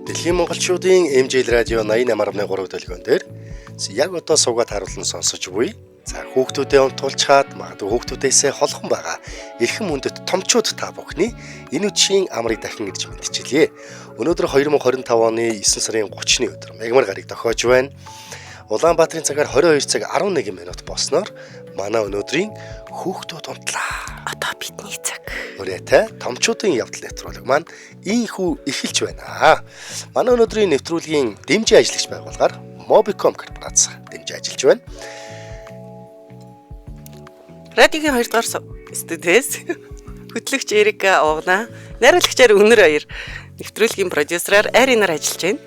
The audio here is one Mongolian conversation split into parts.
Дэлхийн монголчуудын MJ радио 88.3 төлгөөн дээр яг одоо суугаад харуулсан сонсож буй. За хүүхдүүдэд унтуулж чад магадгүй хүүхдүүдээсээ холхон байгаа эрхэм хүндэт томчууд та бүхний энэ үдшийн амрыг дахин ирж мэдчилье. Өнөөдөр 2025 оны 9 сарын 30-ны өдөр мегмар гарыг тохиож байна. Улаанбаатарын цагаар 22 цаг 11 минут болсноор манай өнөөдрийн хүүхдүүд унтлаа. Одоо бидний цаг. Үрээтэй томчуудын явдал нэвтрүүлэг маань ийхүү эхэлж байна. Манай өнөөдрийн нэвтрүүлгийн дэмжийн ажлагч байгууллагаар Mobicom корпорац дэмжиж ажиллаж байна. Радиогийн 2 дугаар студиэс хөтлөгч Эрика Угна, найруулагчаар Өнөр Баяр, нэвтрүүлгийн продюсераар Аринаар ажиллаж байна.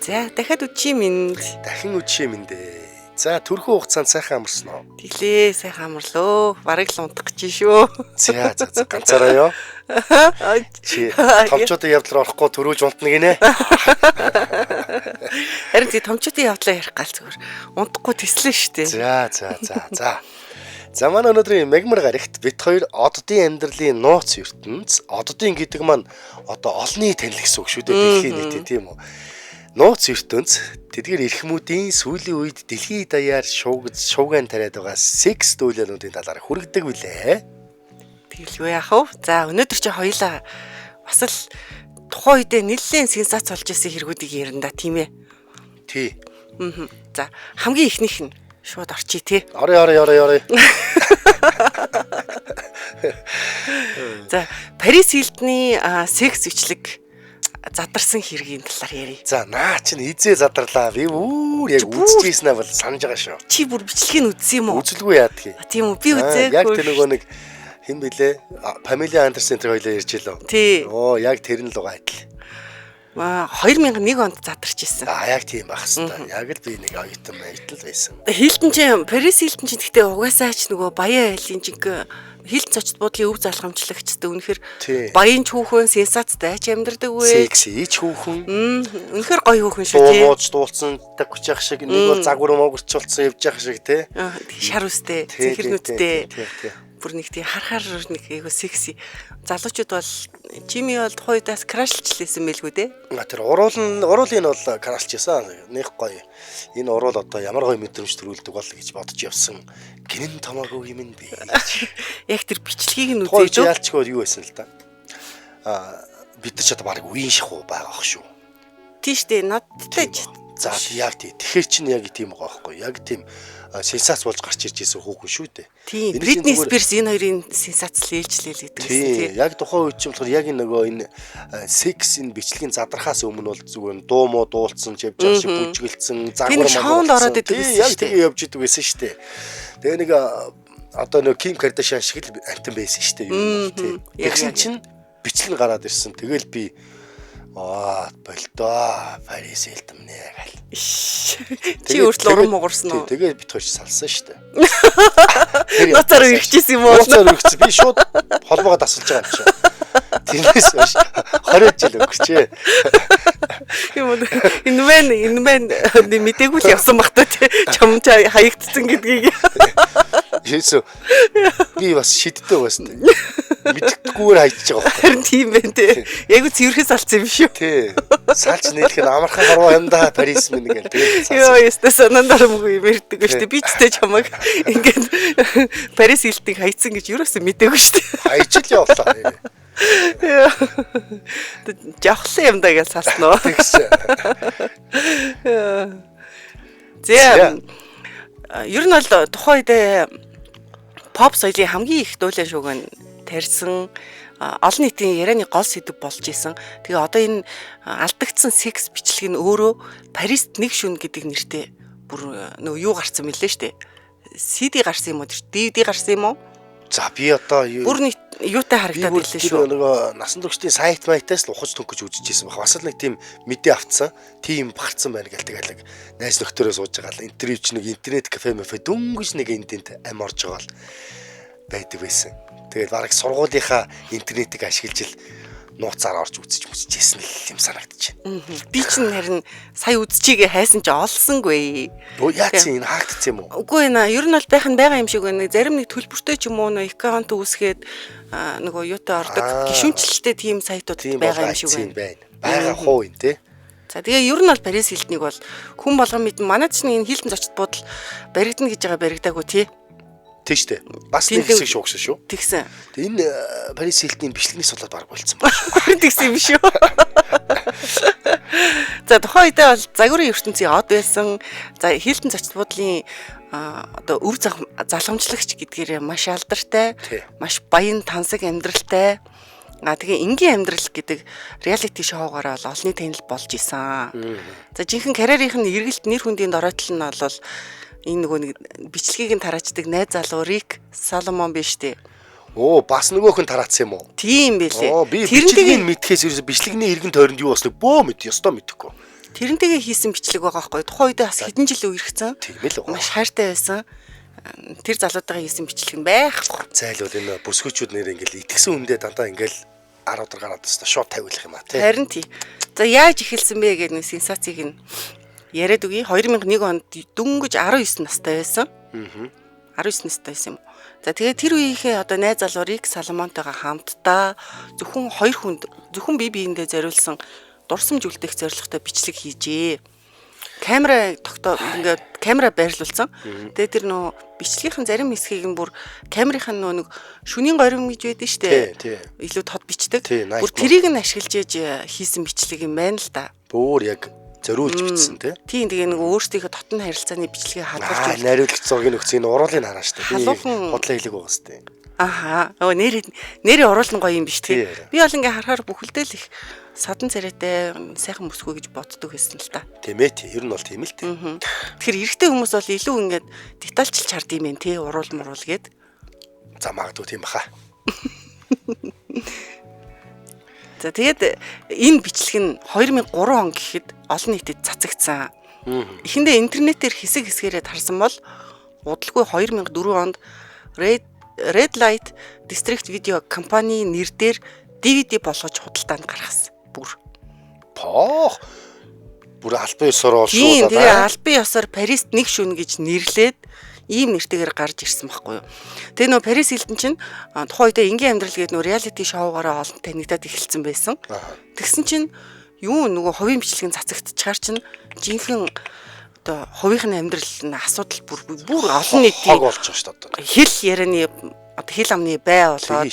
За дахиад үдшийн минь. Дахин үдшийн минь дээ. За түрхэн хугацаанд сайхан амарсан уу? Тэглээ сайхан амарлоо. Бараг л унтах гэж шүү. За ганцаараа ёо. Чи томчуудын явдлаар орохгүй төрүүлж унтна гинэ. Харин тий томчуудын явдлаа ярих гал зүгээр. Унтахгүй тэслэн штэ. За манай өнөөдрийн мегмар гарагт бит хоёр оддын амьдралын нууц ертөнц. Оддын гэдэг маань одоо олонний танил гэсэн үг шүү дээ. Дэлхийн нийтийн тийм үү. Нууц ертөнц тэдгээр эрхмүүдийн сүүлийн үед дэлхийн даяар шууган тариад байгаа секс дүүлэнүүдийн талаар хүргэдэг билээ. Тэгэлгүй яах вэ? За өнөөдөр чи хоёлаа бас л тухайн үедээ нэлээд сенсац болж исэн хэрэгүүдийг ярина да тийм ээ. Тий. За хамгийн ихнийх нь шууд орчий тий. Орой. За Парис Хилтны секс бичлэг задарсан хэргийн талаар ярив. За наа чинь хизээ задарлаа. Би яг үзчихсэн бол санаж байгаа шүү. Чи бүр бичлэгийг үзсэн юм уу? Үзэлгүй яадгийг. Тийм үү? Би үзээгүй. Яг тэр нөгөө нэг хэн блэ? Памела Андерсен тэр хоёлоо ярьж илөө. Тий. Яг тэр нь л байгаа адил. 2001 онд задарч ирсэн. Яг тийм байх хэвээр. Яг л би нэг оюутан байсан. Хилтэн чи Парис Хилтэн чи гэхдээ угаасаа ч нөгөө баян айлын жинк хилт цочд буудлын өв залхамжлагчтай үнэхэр баян ч хүүхэн сенсацтай ч амьдардаг вэ? Секси ч хүүхэн. Үнэхэр гоё хүүхэн шүү тий. Дууж дуулсан тагч явах шиг нэг бол загвар мөгөрчүүлсэн явж явах шиг тий. Шар үстэй, цэнхэрнүүдтэй. Бүр нэг тий харахаар нэг айгу секси. Залуучууд бол Жими бол тухайдаас крашлжлээсэн мэлгүй дээ. Тэр уруулын бол крашлжсэн. Нэг гоё. Энэ уруул одоо ямар гоё мэдрэмж төрүүлдэг бол гэж бодож явсан. Гинэн томоогүй юм бэ. Яг тэр бичлэгийг нь үзээд үү? Яалчгүй юу байсан л да. Бид нар ч одоо баг үеийн шахуу байгаа ах шүү. Тийш дээ надтай ч. За яг тий. Тэгэхэр чинь яг тийм байгаа байхгүй. Яг тийм сенсац болж гарч ирж байсан хүүхэн шүү дээ. Тийм. Бритни Спирс энэ хоёрын сенсац лээлжлээл гэдэг тийм. Яг тухайн үед чинь болохоор яг нөгөө энэ секс энэ бичлэгийн задрахаас өмнө бол зүгээр дуу муу дуулсан ч явж байгаа шиг бүжгэлцсэн загвар шоунд ороод идэг гэсэн шүү дээ. Яг тэгээ явж идэг байсан шүү дээ. Тэгээ нэг одоо нөгөө Ким Кардашиан шиг л амтан байсан шүү дээ. Тийм. Тэгсэн чинь бичлэг гараад ирсэн. Тэгэл би болдоо Парис Хилтэн нэ гал. Чи өөртөө уран муурсан уу? Тэгээ бит хоёр салсан шүү дээ. Ноцоор өргөжсэн юм уу? Ноцоор өргөцсөн. Би шууд холбоогоо дасалж байгаа юм шиг. Тэрнээс хойш 20 жил өгчээ. Энэ мэн мэдээгүй л явсан багтаа чам хаягдсан гэдгийг. Хийсүү. Би бас шидтэй байсан. Мэддэггүйгээр хайчих байгаа. Харин тийм байх тий. Яг үл цэвэрхээс алцсан юм шүү. Тий. Салж нээлэх нь амархан харваа юм да Парис минь гээл тэгээд. Йоо, ястаа санаандаармгүй юм ярьдаг шүү дээ. Би ч тэ чамаг ингээд Парис Хилтнийг хайцсан гэж юуроос мэдээгүй шүү дээ. Хайчил явлаа. Жавхлаа юм да гэж салснаа. Зэ. Ер нь бол тухайн үед поп соёлын хамгийн их дуулан шууган тарьсан олон нийтийн ярианы гол сэдэв болж исэн. Тэгээ одоо энэ алдагдсан секс бичлэг нь өөрөө Парист нэг шүн гэдэг нэртэй бүр нөгөө юу гарсан мэлээ штэ. CD гарсан юм уу? DVD гарсан юм уу? За би одоо бүр нэг юутай харагдаад ирлээ шүү. Нөгөө насан туршдын сайт майтаас л ухаж төнгөж үзчихсэн баг. Бас л нэг тийм мэдээ автсан. Тийм багцсан байна гэл тэгэл найз нөхдөөрөө сууж байгаа л интервью ч нэг интернет кафе дөнгөж нэг эндэнт ам орж байгаа л байдаг байсан. Тэгээд бараг сургуулийнхаа интернетийг ашиглаж л нууцаар орж үзчихсэн л юм санагдчих. Би ч харин сая үзчихийгээ хайсан ч олсонгүй. Яац энэ хаагдсан юм уу? Үгүй ээ, ер нь бол байх нь байгаа юм шиг байна. Зарим нэг төлбөртэй ч юм уу нөө аккаунт үүсгээд нөгөө юутай ордог гişүнчлэлтэй тийм сайтууд байгаа юм шиг байна. Бага хуу юм те. За тэгээ ер нь бол Парис Хилтнийг бол хүн болгон мэднэ. Манай чинь энэ Хилтон зочд буудал баригдана гэж байгаа баригдаагүй тий. Тийш үү. Бас нэг хэсэг шуугсан шүү. Тэгсэн. Тэгээ энэ Парис Хилтний бичлэгний сулаад баг болцсон байна. Харин тэгсэн юм шүү. За тухайн үедээ бол загварын ертөнцийн од байсан. За Хилтон зочд буудлын одоо өв залгамжлагч гэдгээр маш алдартай, маш баян тансаг амьдралтай. Тэгээ энгийн амьдрал гэдэг реалити шоугаараа бол олонний танил болж исэн. За жинхэнэ карьерийнх нь эргэлт нэр хүндийн дороотл нь бол энэ нөгөө нэг бичлэгийг нь тараачдаг найз залуу Рик Соломон биш үү? Оо, бас нөгөөх нь тараацсан юм уу? Тийм байлээ. Би бичлэгийг мэдхээс ерөөсө бичлэгний эргэн тойронд юу болсныг бөө мэд ёстой мэдэхгүй. Тэрнтэйгээ хийсэн бичлэг байгаа байхгүй. Тухайн үедээ бас хэдэн жил үерхсэн. Тийм л байгаа. Маш хайртай байсан. Тэр залуутайгаа хийсэн бичлэг нь байхгүй. Зайлвал энэ бүсгүүчүүд нэр ингээл итгэсэн хүндээ дандаа ингээл 10 удаа гараад өстой шууд тавиулах юм а тий. Харин тий. За яаж эхэлсэн бэ гэдэг нэг сенсацийг нь яриад үгүй. 2001 онд дөнгөж 19 настай байсан. 19 настай байсан юм. За тэгээд тэр үеийнхээ одоо найз залуу Рик Соломонтойгоо хамтдаа зөвхөн хоёр хүнд зөвхөн бие биендээ зориулсан дурсамж үлдээх зорилготой бичлэг хийжээ. Камера ингээд камера байрлуулсан. Тэгээд тэр нөө бичлэгийнхэн зарим хэсгийг нь бүр камерынхаа нэг шүнийн горим гэж байдаг шүү дээ. Илүү тод бичдэг. Бүр тэрийг нь ашиглаж хийсэн бичлэг юм байна л да. Бүр яг зориулж бичсэн тий. Тийм тэгээ нэг өөрсдийнхөө дотн харилцааны бичлэгийг хадгалж байна. Нариулагч зургийг өгсөн уруулыг хараа шүү дээ. Бодлоо хэлэг байгаа шүү дээ. Аха. Нэрээ уруулан гоё юм биш тий. Би бол ингээ харахаар бүхэлдээ л их садан царайтай сайхан мөсгөө гэж боддог байсан л та. Тийм ээ тий. Ер нь бол тийм л тий. Тэгэхээр эрэгтэй хүмүүс бол илүү ингээд детальчилж хард юм байна тий. Уруул гэд. За магадгүй тийм баха. За тэгээд энэ бичлэг нь 2003 он гэхэд олон нийтэд цацагдсан. Эхэндээ интернетээр хэсэг хэсгээрээ тарсан бол удалгүй 2004 онд Red Light District Video компани нэрээр DVD болгож худалдаанд гаргасан. Бүр албан ёсоор олшуулаад. Тийм, тэгээ албан ёсоор Парист нэг шөнө гэж нэрлээд ийм нэртэйгээр гарч ирсэн байхгүй юу. Тэгээ нөө Парис Хилтон чинь тухайн үедээ энгийн амьдрал гэдэг нөө реалити шоугаараа олон танигдаад эхэлсэн байсан. Тэгсэн чинь юу нөгөө хувийн бичлэгийн цацагдчихаар чинь жинхэнэ одоо хувийнхын амьдрал нь асуудал бүр олон нийтийн хог болж байгаа шүү дээ. Хэл ярианы хэл амны бай болоод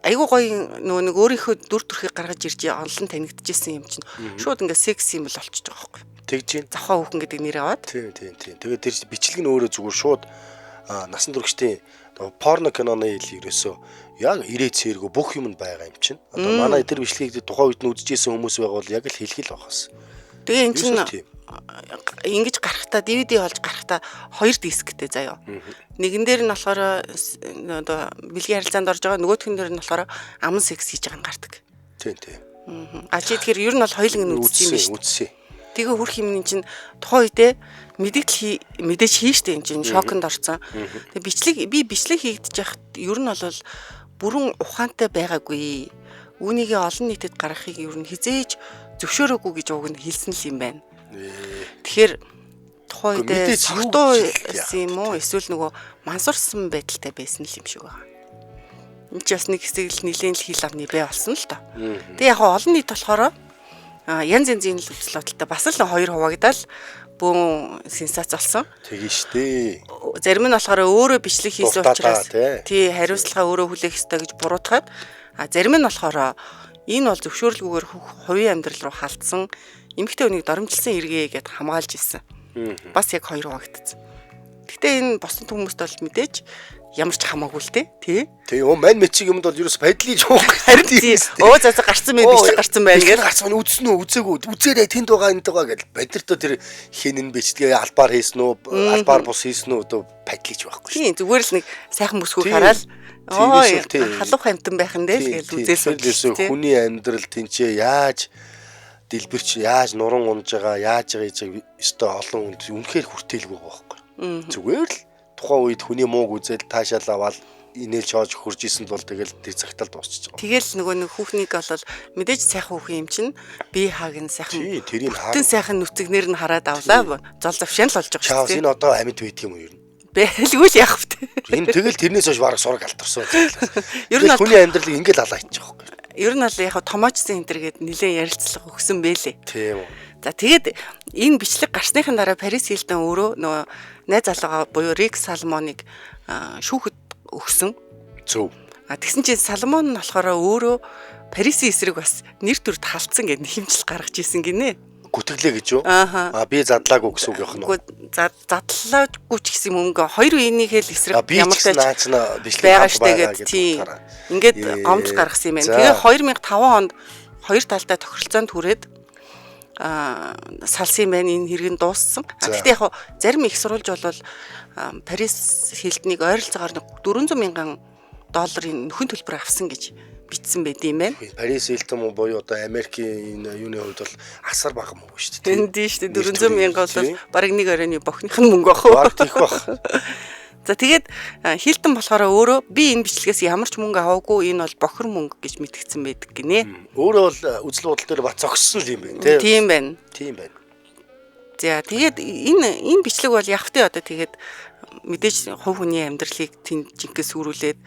айгуу гоё нөгөө нэг өөрийнхөө дүр төрхийг гаргаж ирж олон танигдчихсэн юм чинь шууд ингээ секс юм л болчихж байгаа байхгүй. Тэгж юм. Завхаа хүүхэн гэдэг нэр аваад. Тийм. Тэгээд тэр бичлэг нь өөрөө зүгээр шууд насан туршидын порно киноны ил ерөөсөө яг ирээ цээргөө бүх юм байгаа юм чинь. Одоо манай тэр бичлэгийг тухайн үед нь үзчихсэн хүмүүс байгаад яг л хэлхийл байхаас. Тэгээ эн чинь ингэж гарахтаа DVD олж гарахтаа 2 дисктэй заяа. Нэгэн дээр нь болохоор одоо бэлгийн харилцаанд орж байгаа, нөгөөх нь дээр нь болохоор аман секс хийж байгаа гардаг. Тийм. Чи тэгэхээр ер нь бол хоёуланг нь үзсэн юм биш үү? Үзсэн. Тэгээ хөрх юмний чинь тухайн үедээ мэдээж хийжтэй юм чинь шоконд орсон. Тэгээ бичлэг хийгдэж яхад ер нь бол бүрэн ухаантай байгаагүй. Үүнийгээ олон нийтэд гаргахыг ер нь хизээж зөвшөөрөөгүй гэж уг нь хэлсэн л юм байна. Тэгэхээр тухайн үедээ согтуу юм уу эсвэл нөгөө мансурсан байдалтай байсан л юм шиг байна. Энд ч бас нэг хэсэг л нэлээд л хил авны бай болсон л та. Тэгээ яг олон нийт болохоор янз янзын л үзэл бодолтой бас л 2 хуваагдал бүүн сенсац болсон. Тэгэн штэ. Зарим нь болохоор өөрөө бичлэг хийсэн учраас тий хариуцлага өөрөө хүлээх ёстой гэж буруутгаад зарим нь болохоор энэ бол зөвшөөрлгүйгээр хувийн амьдрал руу халтсан эмэгтэй хүнийг доромжилсан эргээ гэд хамгаалж ирсэн. Бас яг 2 хуваагдсан. Гэхдээ энэ босон хүмүүст бол мэдээж ямар ч хамаагүй л тий. Тий, мань мэчиг юмд бол ерөөс байдлыг жоох. Харин тий. Заазаа гарцсан байх, бичлэг гарцсан байх гэж гарцсан үзсэн үү, үзээгүй. Үзээрэй тэнд байгаа энд байгаа гэж бодирто тэр хинэн бичдгээ албаар хийсэн үү, албаар бус хийсэн үү одоо байдлыг байхгүй. Тий, зүгээр л нэг сайхан мөсгөө хараад халуун хамтан байх нь дээ гэж үзээсэн. Хүний амьдрал тэнцээ яаж дэлбэрч яаж нуран унж байгаа, яаж байгаа ёстой олон хүнд үнэхээр хүртээлгүй байгаа байхгүй. Зүгээр л тухайн үед хүний мууг үзэл таашаал аваад инээлж хоож хурж исэн бол тэгэл тэр цагтаа дуусчих жоо. Тэгэл нөгөө нэг хүүхнийг бол мэдээж сайхан хүүхэн юм чинь бие хааг нь сайхан. Тэрийг хаа. Сайхан нүцгнэр нь хараад авлаа. Зол завшаан л болж байгаа шүү дээ. Чаус энэ одоо амьд байдаг юм уу ер нь? Бэлгүй л яах вэ? Энэ тэгэл тэрнээс хойш бараг сураг алдарсан. Ер нь хүний амьдралыг ингээл алаа хийчих واخхой. Ер нь бол яг томоочсон энэ төр гээд нэлээд ярилцлага өгсөн бэлээ. Тийм үү. За тэгээд энэ бичлэг гарсныхаа дараа Paris Hilton өөрөө нөгөө найз залуугаа буюу Rick Salmon-ыг шүүхэд өгсөн. Зөв. Тэгсэн чинь Salmon нь болохоор өөрөө Paris-ийн эсрэг бас нэр төрд халдсан гэдэг хэмжил гаргаж ирсэн гинэ. Гүтгэлээ гэж юу? Би задлаагүй гэсэн үг юм уу? Задлаагүй ч гэсэн мөнгө хоёр үеийнхээ л эсрэг ямар ч наачна бичлэг байгаа штэ гэдэг. Ингээд гомдол гаргасан юм байна. Тэгээ 2005 онд хоёр талдаа тохиролцоонд хүрээд салсан юм байна. Энэ хэрэг нь дууссан. Гэхдээ яг зарим их сурвалж бол Paris Hilton-ыг ойролцоогоор $400,000 нөхөн төлбөр авсан гэж бичсэн байд юм байна. Paris Hilton буюу одоо Америкийн юуны хувьд бол асар бага мөнгө шүү дээ. Тийм шүү дээ. $400,000 бол бараг нэг оройны бохных нь мөнгө ах. Бараг тийх бах. За тэгээд Hilton болохоор өөрөө би энэ бичлэгээс ямар ч мөнгө аваагүй, энэ бол бохир мөнгө гэж мэдгдсэн байдаг гинэ. Өөрөө бол үзэл бодол дээр бат зогссон юм байна тийм байна. Тийм байна. За тэгээд энэ бичлэг бол явхтаа одоо тэгээд мэдээж хувь хүний амьдралыг тэнд жинхэнэ сүрүүлээд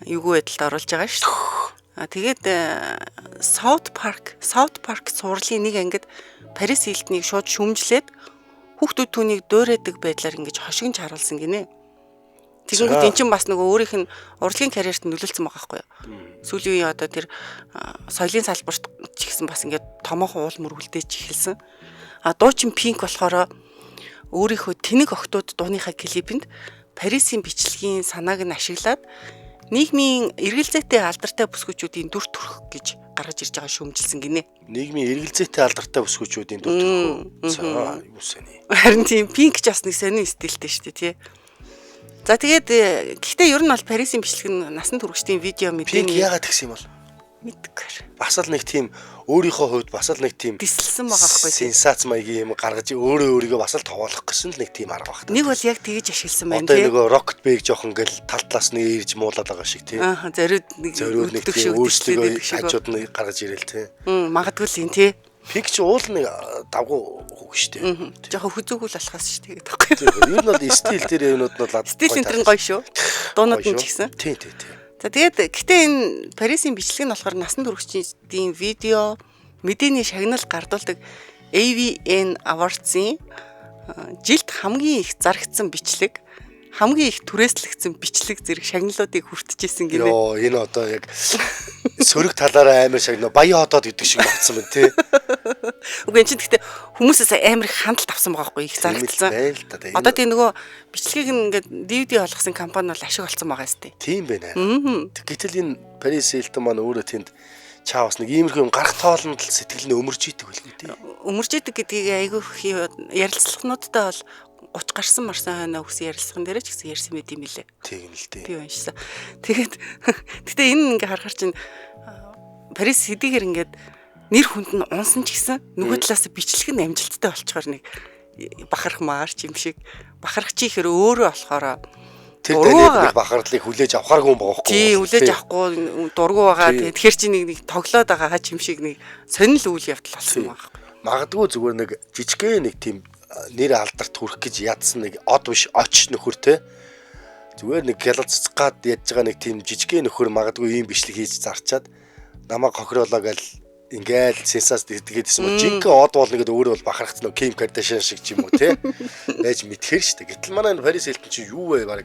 юугүй байдалд оруулж байгаа шүү дээ. Тэгээд South Park сурлын нэг ангид Paris Hilton-ыг шууд шүмжлээд хүүхдүүд түүнийг дуурайдаг байдлаар ингэж хошигнж харуулсан гинэ. Тэгэнгүүт эн чинь бас нөгөө өөрийнх нь урлагийн карьерт нөлөөлсөн байгаа байхгүй юу? Сүүлийн үеийн одоо тэр соёлын салбарт ч гэсэн бас ингээд томоохон уул мөр үлдээж эхэлсэн. Дуучин Pink болохоор өөрийнхөө тэнэг охтууд дууныхаа клипэнд Paris-ийн бичлэгийн санааг нь ашиглаад нийгмийн эргэлзээтэй алдартай бүсгүүчүүдийн дүр төрх гэж гаргаж ирж байгаа шүүмжилсэн гинэ. Нийгмийн эргэлзээтэй алдартай бүсгүүчүүдийн дүр төрх. За юу сони. Харин тийм Pink ч бас нэг сони стилтэй шүү дээ тий. За тэгээд гэхдээ ер нь бол Paris-ийн бичлэг нь насан туршидын видео мэдээ. Pink яагаад тэгсэн юм бол? Мэдгүй. Бас л нэг тийм өөрийнхөө хувьд бас л нэг тийм дислсэн байгаа байхгүй тийм. Сенсац маягийн юм гаргаж өөрийгөө бас л тоолох гэсэн л нэг тийм арга багтаа. Нэг бол яг тэгэж ашигласан байна тий. Одоо нөгөө Rocket Bag жоохон гэл тал талаас нь ирж муулаад байгаа шиг тий. Зориуд нэг тийм өөрсдөө хажууд нь гаргаж ирэл тий. Магадгүй л юм тий. Pink ч уул нэг давгу хөг штэ. Жохо хүзүүгүүл болохоос штэ гэдэг байхгүй. Ер нь бол стил тэр юмнууд нь стил энэ гоё шүү. Дуунууд нь ч гэсэн. Тий. За тэгээд гэхдээ энэ Paris-ийн бичлэг нь болохоор насан туршидын видео мэдээний шагнал гардуулдаг AVN Awards-ийн жилд хамгийн их зарагдсан бичлэг, хамгийн их түрээслэгдсэн бичлэг зэрэг шагналуудыг хүртэж исэн гинэ. Энэ одоо яг сөрөг талаараа амар шагнаа баяа одоод гэдэг шиг багцсан байна тий. Үгүй энэ чинь гэхдээ хүмүүсээс амар их хандлт авсан байгаа байхгүй их зарагдсан. Одоо тийм нөгөө бичлэгийг ингээд DVD болгосон компани бол ашиг олцсон байгаа сте. Тийм байна. Гэтэл энэ Paris Hilton маань өөрөө тэнд чаавс нэг иймэрхүү юм гарах тоолонд л сэтгэл нь өмөрж идэг байлгүй тий. Өмөрж идэг гэдгийг айгүй ярилцлагануудтай бол 30 гарсан марсан хойно өгсөн ярилцлаган дээр ч гэсэн ярьсан байт юм билээ. Тийм л тий. Би уншсан. Тэгээд гэтээ энэ ингээ харахаар чинь Paris хэдийгээр ингээд нэр хүнд нь унсан ч гэсэн нөгөө талаас бичлэг нь амжилттай болчоор нэг бахарх маарч юм шиг бахарх чи ихэр өөрөө болохоор тэр дээр бахарлыг хүлээж авахааргүй юм байгаа байхгүй. Тий, хүлээж авахгүй дургу байгаа. Тэгэхээр чи нэг тоглоод байгаа хач юм шиг нэг сонирхол үйл явдал болсон байгаа байхгүй. Магадгүй зүгээр нэг жижигхэн нэг тийм нэр алдарт хүрэх гэж ядсан нэг од биш оч нөхөр те. Зүгээр нэг гялццгаад ядж байгаа нэг тийм жижигхэн нөхөр магадгүй ийм бичлэг хийж зарчаад намайг хохироолоо гэл ингээл сенсац тэгдэгсэн юм. Жинхэнэ од бол нэгэд өөрөө бол бахархц нөө Kim Kardashian шиг ч юм уу те. Байж мэдхэр штэ. Гэтэл манай Paris Hilton чи юу вэ баг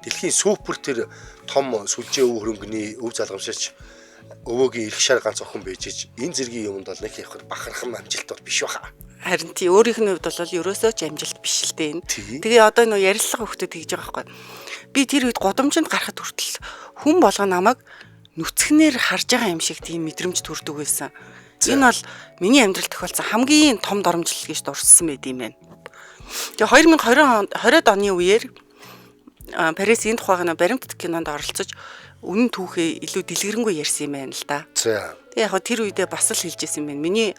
дэлхийн супер тэр том сүлжээ өв хөрөнгөний өв залгамшаач өвөөгийн ирэх шар ганц охин байж ич энэ зэргийн юмд бол нэг их бахархан амжилт бол биш баха. Харин тий өөрийнх нь хувьд бол ерөөсөө ч амжилт биш л дээ энэ. Тэгээ одоо нөө ярилцлага хөвгтөд хийж байгаа байхгүй. Би тэр үед годомжинд гарахад хүртэл хүн болго намайг нүцгнээр харж байгаа юм шиг тийм мэдрэмж төрдөг байсан. Энэ бол миний амьдралд тохиолдсон хамгийн том доромжлол гэж дурссан байд юм байна. Тэгээ 2020 оны үеэр Paris энэ тухайг баримтат кинонд оролцож үнэн түүхээ илүү дэлгэрэнгүй ярьсан юм байна л да. За. Тэгээ яг тэр үедээ бас л хэлжсэн юм байна. Миний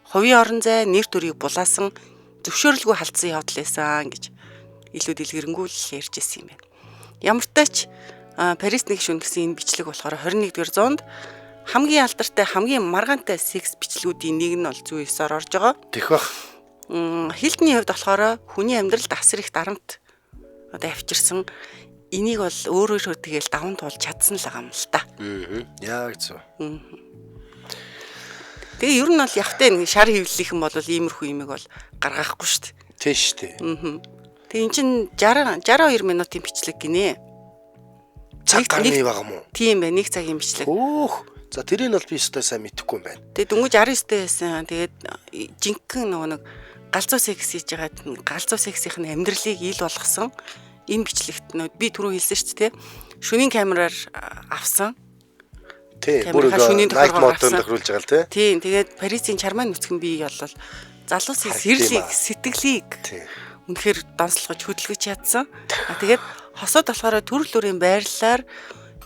хувийн орон зай нэр төрийг булаасан зөвшөөрлгүй халдсан явдал байсан гэж илүү дэлгэрэнгүй л ярьжсэн юм байна. Ямар ч тач Paris нэг шүн гэсэн энэ бичлэг болохоор 21-р зуунд хамгийн алдартай, хамгийн маргаантай секс бичлэгүүдийн нэг нь бол зүй ёсоор орж байгаа. Тэг бах. Hilton-ийн хувьд болохоор хүний амьдралд асар их дарамт одоо авчирсан. Энийг бол өөрөөр тэгэл даван туулж чадсан л байгаа юм л та. Яг зөв. Тэгээ ер нь бол явтай нэг шар хөвлөх юм бол иймэрхүү юмэг бол гаргахгүй шүү дээ. Тийм шүү дээ. Тэгээ эн чинь 62 минутын бичлэг гинэ. Цаг гарны байгаа мó? Тийм бай, 1 цагийн бичлэг. Өөх. За тэрийг бол би өстой сайн мэдэхгүй юм байна. Тэгээ дөнгөж 19-тэй байсан. Тэгээд жинхэнэ нөгөө нэг галзуу секс хийж байгаа галзуу сексийн амьдралыг ил болгосон энэ бичлэгт би түрүү хэлсэн шүү дээ. Шөнийн камераар авсан. Тий, бүр night mode-д тохируулж байгаа л тий. Тийм, тэгээд Парисын чармаан нүцгэн бий болол залуусын сэрлийг, сэтгэлийг үнэхээр донслогож хөдөлгөж чадсан. Тэгээд хосоод болохоор төрөл бүрийн байрлалаар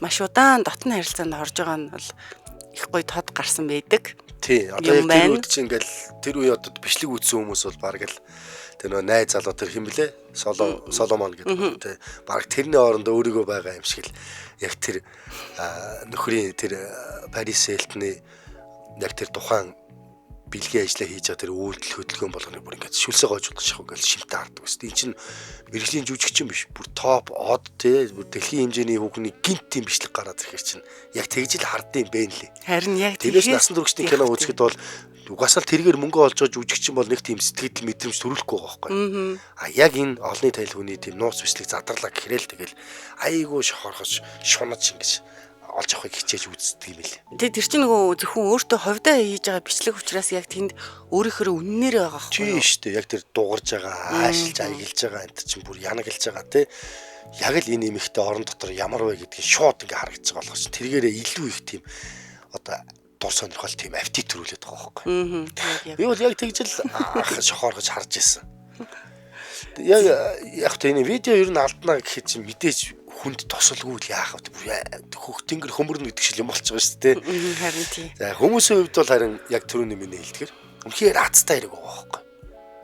маш удаан дотны харилцаанд орж байгаа нь бол их гоё тод гарсан байдаг. Тий, одоо яг тэр үед чинь ингээл тэр үе одоо бичлэг үзсэн хүмүүс бол баг л тэр нөө найз залуу тэр хэм блэ? Соломон гэдэг тий. Баг тэрний орондоо өөрийгөө байгаа юм шиг л яг тэр нөхрийн тэр Парис Элтны яг тэр тухайн бэлгийн ажлаа хийж байгаа тэр үйлдэл хөдөлгөөн болгоны бүр ингээд шүлсээ гоож болох шахав гэж шимтэ хардаг ус. Энд чинь мэрэгжлийн жүжигчин биш. Бүр топ од тий. Бүр дэлхийн хэмжээний хүүхний гинт тийм бичлэг гараад ирэхэр чинь яг тэгж л хардсан юм бэ нэлээ. Харин яг тэрээс насан туршийн кино үзэхэд бол угаасаа л тэргээр мөнгө олж байгаа жүжигчин бол нэг тийм сэтгэл мэдрэмж төрүүлэхгүй байгаа байхгүй. А яг энэ олонний тайл хүний тийм нууц бичлэг задарлаа гэхрэл тэгэл айгуу шохорхож шунаж ингэж олж авахыг хичээж үздэг юм лээ. Тэгээ тэр чинь нөгөө зөвхөн өөртөө ховдоо хийж байгаа бичлэг учраас яг тэнд өөрийнхөө үннээр байгаа байхгүй. Тийм шүү дээ. Яг тэр дугарж байгаа, аашилж аягилж байгаа энэ чинь бүр янаглж байгаа тий. Яг л энэ эмэгтэй орон дотор ямар вэ гэдгийг шууд ингээ харагдаж байгаа болохоос тэргээрээ илүү их тийм одоо дур сонирхол тийм аппетит төрүүлээд байгаа байхгүй. Би бол яг тэгж л шохооргож харж ирсэн. Яг энэ видео ер нь алднаа гэхэд чинь мэдээж хүнд тосолгүй л яах вэ? Хөх тэнгэр хөмөрнө гэдэг шиг юм болчих байгаа шүү дээ. Харин тийм. За хүмүүсийн хувьд бол харин яг түрүүний миний хэлдгэр үнэхээр азтай хэрэг байгаа байхгүй.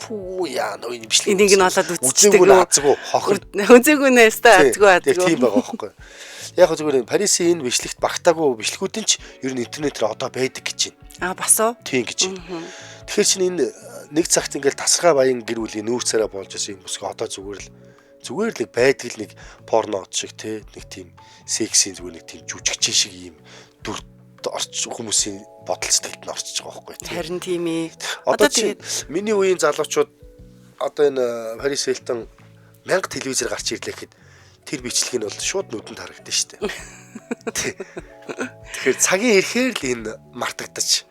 Пүү яа нөө энэ бичлэг. Энийг нь олоод үзчихдэг. Үзээгүй азгүй хохор. Үзээгүй нээстэй азгүй азгүй. Тийм байгаа байхгүй. Яг зүгээр Парисын энэ бичлэгт багтаагүй бичлгүүдэн ч ер нь интернетээр одоо байдаг гэж байна. Бас уу? Тийм гэж байна. Тэгэхээр чинь энэ нэг цагт ингээл тасархай баян гэр бүлийн нүүр царай болж байсан юм бүсгүй одоо зүгээр л байдаг л нэг порно шиг те нэг тийм сексийн зүгээр нэг тийм жүжигчин шиг юм дүр орч хүмүүсийн бодол сэтгэлд нь орчиж байгаа байхгүй тийм. Харин тийм ээ. Одоо тэгээд миний үеийн залуучууд одоо энэ Парис Хилтон 1000 телевизээр гарч ирлээ гэхэд тэр бичлэг нь бол шууд нүдэнд харагдана шүү дээ. Тэгэхээр цагийн ирэхээр л энэ мартагдаж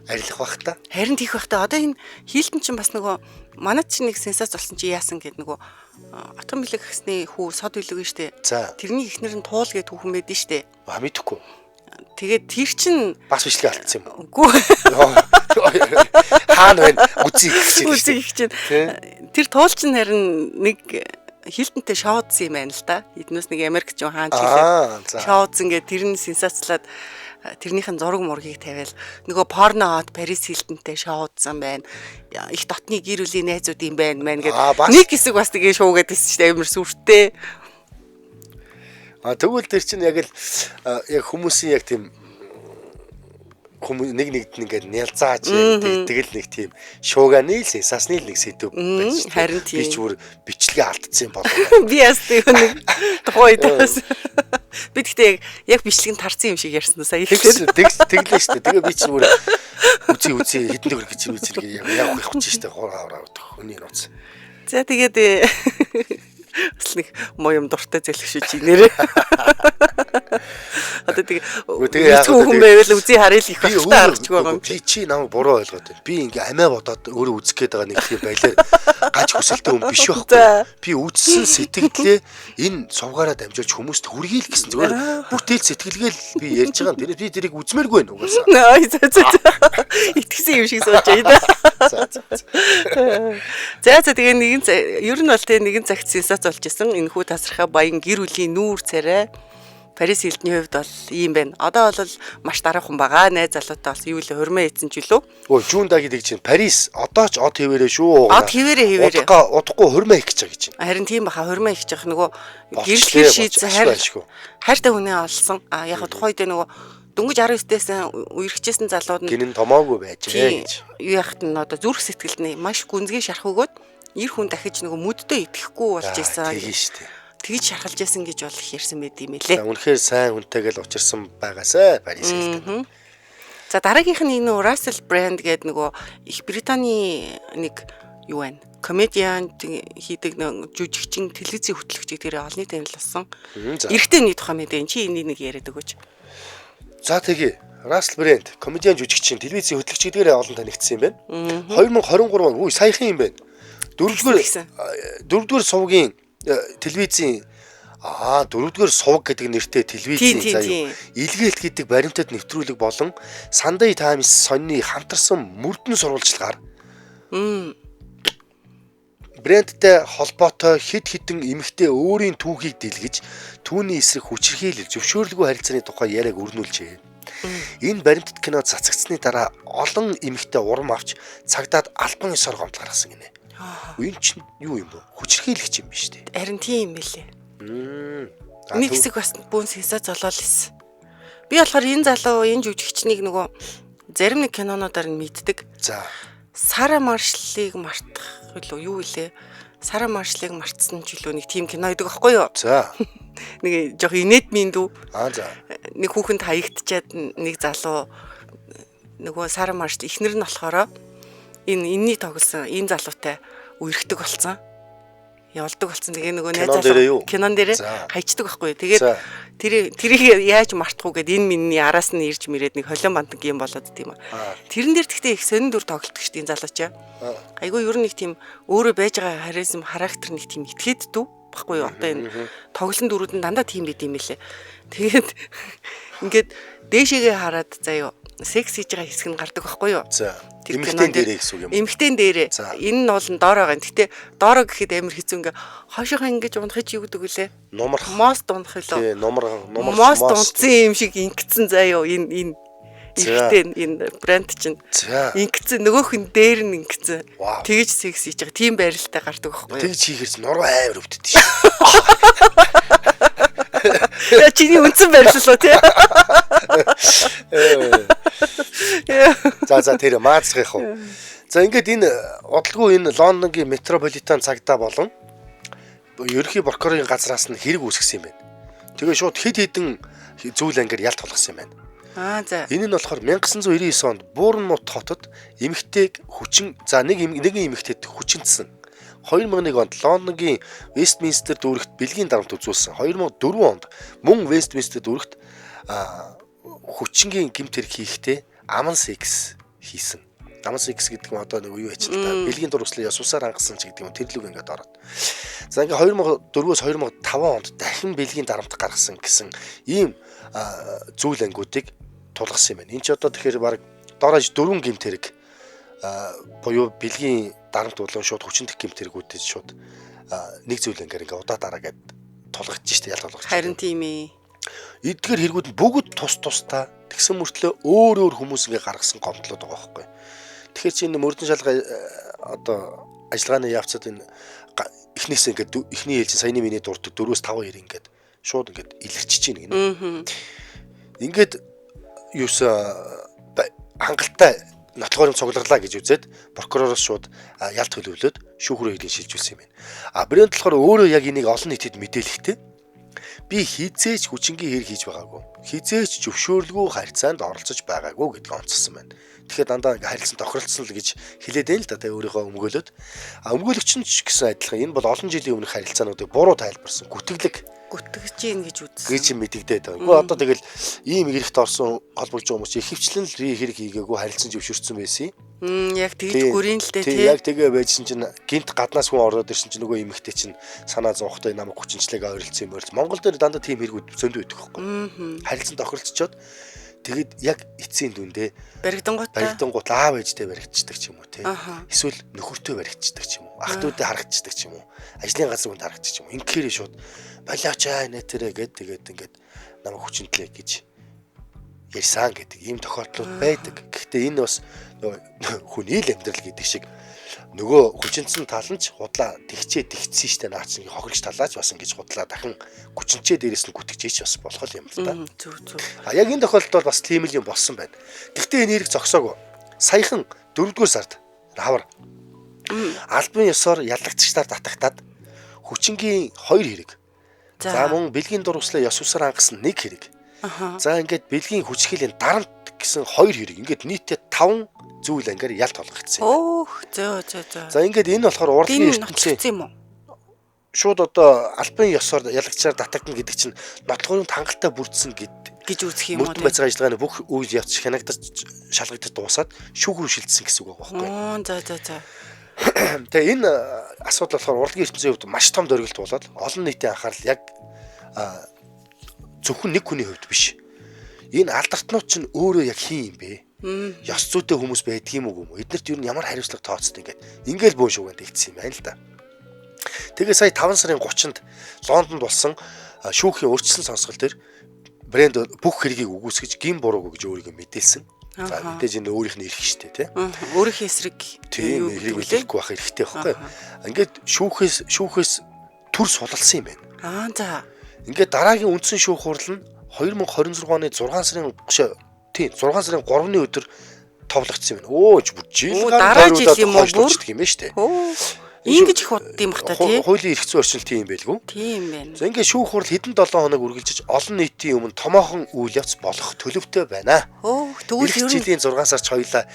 арилах бах та. Харин тийх бах та. Одоо энэ Хилтон ч бас нөгөө манайд чинь нэг сенсац болсон чи яасан гэд нөгөө Атган билэг гэсний хүү сод билэг нь штэ. Тэрний ихнэр нь туул гэд хүүхэн байдэн штэ. Мэдхгүй. Тэгээд тэр чин бас бичлэг алдсан юм. Үгүй. Хаана вэ? Үзий их чинь. Тэр туул чин харин нэг Хилтонтэй шоудсан юм байна л да. Эднээс нэг Америкч хаан жилээ. Шоудсан гэд тэр нь сенсацлаад тэрнийхэн зураг мургийг тавиал нөгөө порно хот Парис Хилтонтэй шоудсан байна. Их дотны гэр бүлийн найзууд юм байна мэн гэд нэг хэсэг бас тэгээ шуугаад ирсэн чинь амар сүртэй. Тэгвэл тэр чинь яг л яг хүмүүсийн яг тийм нэгд ингээд нялзааж тэгэл нэг тийм шууганы л сасны л нэг сэдв байна шүү. Харин тийм. Би ч бүр бичлэгээ алдсан юм болов. Би яс тэг нэг тухайдаас. Би тэгтээ яг бичлэгэнд тарцсан юм шиг ярьсан уу сая. Тэглээ шүү. Тэгээ би ч бүр үзий хитэн төгөр гэж юм үзэр яг явах гэж шүү. Хураа хүний нууц. За тэгээд бас нэг моём дуртай зэлэх шүү чи нэрээ. Одоо тэгээ хүн байвал үзий харъя л их багтаа харж байгаа юм. Чи намайг буруу ойлгоод байна. Би ингээ амиа бодоод өөрөө үзэх гээд байгаа нэг тийм байлаар гаж хүсэлтэй хүн биш байхгүй. Би үзсэн сэтгэлээ энэ сувгаараа дамжуулж хүмүүст хүргэе л гэсэн зүгээр бүтээл сэтгэлгээл би ярьж байгаа юм. Би тэрийг үзмээргүй байна угаасаа. Итгэсэн юм шиг сууж байна. За тэгээ ер нь бол тэгээ нэгэн цагт сенсац болж исэн. Энэ хүү тасархай баян гэр бүлийн нүүр царай Парис Хилтны хувьд бол ийм байна. Одоо бол маш дараахан байгаа. Найз залуутай болсон юу л хурмаа ийцэн ч үлээ. Жунда гэдэг чинь Парис одоо ч од хэвээрээ шүү. Од хэвээрээ. Удахгүй хурмаа их гэж чинь. Харин тийм баха хурмаа их гэж нөгөө гэрэл шийдсэн хайртай хүнээ олсон. Яг тухайд нөгөө дөнгөж 19-ээс үерхчихсэн залууд нь гинэн томоогүй байж гэж. Юу яхад нь одоо зүрх сэтгэлд нь маш гүнзгий шарах өгөөд ир хүн дахиж нөгөө мүддээ итгэхгүй болж исэн. Тийм шүү дээ. Тэгж шархалж яасан гэж бол ярьсан байд юм лээ. Үнэхээр сайн хүнтэйгэл учирсан байгаасай Парис Хилтон. За дараагийнх нь энэ Russell Brand гэдэг нөгөө Их Британий нэг юу байна? Комедиан хийдэг нэг жүжигчин телевизийн хөтлөгчийг тэр олонний танилцсан. За. Эрэгтэй хүний тухай мэдэн чи энийг нэг яриад өгөөч. За тэгээ Russell Brand комедиан жүжигчин телевизийн хөтлөгчдгээр олон танигдсан юм байна. 2023 он саяхан юм байна. Дөрөвдүгээр сувгийн телевизийн дөрөвдүгээр сувг гэдэг нэртэй телевизийн заяа илгээлт гэдэг баримтад нэвтрүүлэг болон Sunday Times сонины хамтарсан мөрдөн сурвалжлагаар Брендтэй холбоотой хэд хэдэн эмэгтэй өөрийн түүхийг дэлгэж түүний эсрэг хүчирхийлэл зөвшөөрлгүй харилцааны тухай яриаг өрнүүлжээ. Энэ баримтат кино цацагдсны дараа олон эмэгтэй урам авч цагдаад албан ёсоор гомдол гаргасан гинэ. Энэ чинь юу юм бэ? Хүчирхийлэгч юм биш үү? Харин тийм байлээ. Нэг хэсэг бас бүүнс хийсэ золоол хийсэн. Би болохоор энэ залуу энэ жүжигчнийг нөгөө зарим нэг кинонуудаар нь мэддэг. За. Сара Маршлыг мартах үлээ юу илээ? Сара Маршлыг мартсан ч үлээ нэг тийм кино идэг аахгүй юу? За. Нэг жоох инээдмийн дүү. За. Нэг хүүхэнд хаягдчаад нэг залуу нөгөө Сара Маршл эхнэр нь болохоор энэний тоглосон энэ залуутай үерхдэг болсон. Явуулдаг болсон. Тэгээ нөгөө найз залуу кинон дээрээ хайчдаг байхгүй юу? Тэгээд тэрийг яаж мартах уу гэд энэ миний араас нь ирж мэрээд нэг холион бандан юм болоод тийм аа. Тэрэн дээр тэгтээ их сонин дүр тоглодог шүү дээ энэ залуу чаа. Айгүй ер нь нэг тийм өөрөө байж байгаа харизм характер нэг тийм итгээд дүү баггүй юу? Одоо энэ тоглосон дүрүүд нь дандаа тийм байд юм лээ. Тэгээд ингээд дээшээгээ хараад заяа секс хийж байгаа хэсэг нь гардаг байхгүй юу? За. Эмэгтэй дээрээ гэсэн үг юм. Эмэгтэй дээрээ. Энэ нь бол доор байгаа. Гэтэ доороо гэхэд амар хэцүү ингээ хойшоо ингэж унахыг чи юу гэдэг вүлээ? Номорх. Мост унах лөө. Тий, номор мост унцсан юм шиг ингэцэн заяа энэ эмэгтэй энэ брэнд чинь. Ингэцэн нөгөөх нь дээр нь ингэцэн. Тэгж секс хийж байгаа. Тийм байралтай гардаг байхгүй юу? Тэгж хийхэрч нуруу амар өвдөд тий. Я чиний үнцэн байрлалаа тий. За тэр маацгах уу. За ингээд энэ удалгүй энэ Лондонгийн метрополитен цагдаа болон ерөнхий прокурорын газраас нь хэрэг үүсгэсэн юм байна. Тэгээ шууд хэд хэдэн зүйл ангиар ялт болгосон юм байна. За. Энэ нь болохоор 1999 онд Буурнмут хотод эмэгтэйг хүчин нэгэн эмэгтэйд хүчинцсэн. 2001 онд Лондонгийн Вестминстер дүүрэгт бэлгийн дарамт үзүүлсэн. 2004 онд мөн Вестминстер дүүрэгт хүчингийн гэмт хэрэг хийхдээ аман секс хийсэн. Аман секс гэдэг нь одоо нэг юу яч л та бэлгийн дурвслаа ясусаар хангасан ч гэдэг юм тэрлэг ингээд ороод. За ингээд 2004-өөс 2005 онд дахин бэлгийн дарамт гаргасан гэсэн ийм зүйл ангиудыг тулгасан юм байна. Энд ч одоо тэгэхээр баг доорож 4 гэмт хэрэг буюу бэлгийн дарамт болон шууд хүчин дэх гэмт хэрэгүүдтэй шууд нэг зүйл ингээд удаа дараа гээд тулгаж штэ ялт болгож. Харин тийм ээ. Эдгээр хэрэгүүд нь бүгд тус тустай тэгсэн мөртлөө өөр хүмүүс ингээ гаргасан гомдлоод байгаа байхгүй. Тэгэхээр чи энэ мөрдөн шалгай одоо ажиллагааны явцад энэ эхнээсээ ингээ эхний ээлжин саяны миний дурддаг 4-5 2 ингээд шууд ингээд илэрчиж чинь гинэ. Ингээд юуса хангалттай нотлохоор цугларлаа гэж үзээд прокуророос шууд ялт төлөвлөөд шүүхрөө хэдийн шилжүүлсэн юм байна. Брэнд болохоор өөрөө яг энийг олон нийтэд мэдээлэхтэй би хизээч хүчингийн хэрэг хийж байгаагүй. Хизээч зөвшөөрлгүй харьцаанд оролцож байгаагүй гэдгийг онцлсан байна. Тэгэхээр дандаа ингээ харилцан тохиролцсон л гэж хэлээд байл л да тэ өөрийнхөө өмгөөлөд. Өмгөөлөгч нь ч гэсэн адилхан энэ бол олон жилийн өмнөх харилцаануудыг буруу тайлбарсан. Гүтгэж гин гэж үзсэн. Гэж мэдэгдээд байгаа. Гэхдээ одоо тэгэл ийм гэрэгт орсон холбогдож байгаа хүмүүс ихэвчлэн л хэрэг хийгээгүй харилцан зөвшөөрсөн байсан юм. Яг тэгж гүрийн л дээ тий. Яг тэгээ байжсэн чинь гинт гаднаас хүн ороод ирсэн чинь нөгөө эмэгтэй чинь санаа зовхтой намайг хүчинчлэг ойролцсон юм байл. Монгол дээр дандаа тийм хэрэгүүд зөндөө байдаг байхгүй. Харилцан тохиролцоод тэгэд яг эцсийн дүндээ баригдангууд аав ээжтэй баригдчихдаг ч юм уу тий. Эсвэл нөхөртөө баригдчихдаг ч юм уу. Ах дүүдэд харагдчихдаг ч юм уу. Ажлын газар хүнд харагдчих юм уу. Ингээр шууд балиачаа нэтэрэ гэд тэгээд ингээд намайг хүчинтлээ гэж ярьсан гэдэг ийм тохиолдлууд байдаг. Гэхдээ энэ бас хүний л амьдрал гэдэг шиг нөгөө хүчинцэн тал нь ч худлаа тэгцсэн штэ наач нэг хохирч талаач бас ингэж худлаа дахин хүчинчээ дээрээс нь гүтгэж бас болох юм л та. Зүг. Яг энэ тохиолдолд бас тийм л юм болсон байна. Гэхдээ энэ хэрэг зогсоогүй. Саяхан 4-р сард хавар албан ёсоор яллагчдаар татагтаад хүчингийн 2 хэрэг. За мөн бэлгийн дурвслаа ёс усаар хангасан 1 хэрэг. За ингээд бэлгийн хүчрхийллийн дарамт гэсэн 2 хэрэг ингээд нийтдээ 5 зүйл ангиар ялт болгогдсон юм. Өөх зөө. За ингээд энэ болохоор урлагийн Тийм нотлогдсон юм уу? шууд одоо албан ёсоор ялагчаар татагдана гэдэг чинь нотлохын хангалттай бүрдсэн гэж үзэх юм уу? мөрдөн байцаага ажиллагааны бүх үйл явц хянагдаж шалгагдаж дуусаад шүүх рүү шилжсэн гэсэн үг байгаа байхгүй. За. Тэгээ энэ асуудал болохоор урлагийн ертөнцийн хувьд маш том дөргөлт болоод олон нийтийн анхаарал яг зөвхөн нэг хүний хувьд биш. Энэ алдартнууд чинь өөрөө яг хин юм бэ? Ёс зүйтэй хүмүүс байдгийм үү? Эднэрт юу ямар хариуцлага тооцсон ингээл бөөн шүүгэнд игдсэн юм байна л да. Тэгээ сая 5 сарын 30-нд Лондонд болсон шүүхийн өөрчлөлт сонсгол дээр брэнд бүх хэргийг үгүйсгэж гин бурууг гэж өөрийгөө мэдээлсэн. За мэдээж энэ өөрийнх нь эрх штэ тий. Өөрийнхөө эсрэг тийм хэрэг хэлэхгүй байх хэрэгтэй байхгүй. Ингээд шүүхээс төр сулалсан юм байна. За. Ингээд дараагийн үндсэн шүүх хурал нь 2026 оны 6 сарын 3-ны өдөр товлогдсон юм байна. Бүр жил дараа жил юм уу бүр юм байна штэ. Ингэж их удаа юм бах та тий. Хуулийн эрх зүйн орчил тийм байлгүй. Тийм байна. За ингээд шүүх хурал хэдэн 7 хоног үргэлжиж олон нийтийн өмнө томоохон үйл явц болох төлөвтэй байна. Тэгвэл жилийн 6 сарч хоёлаа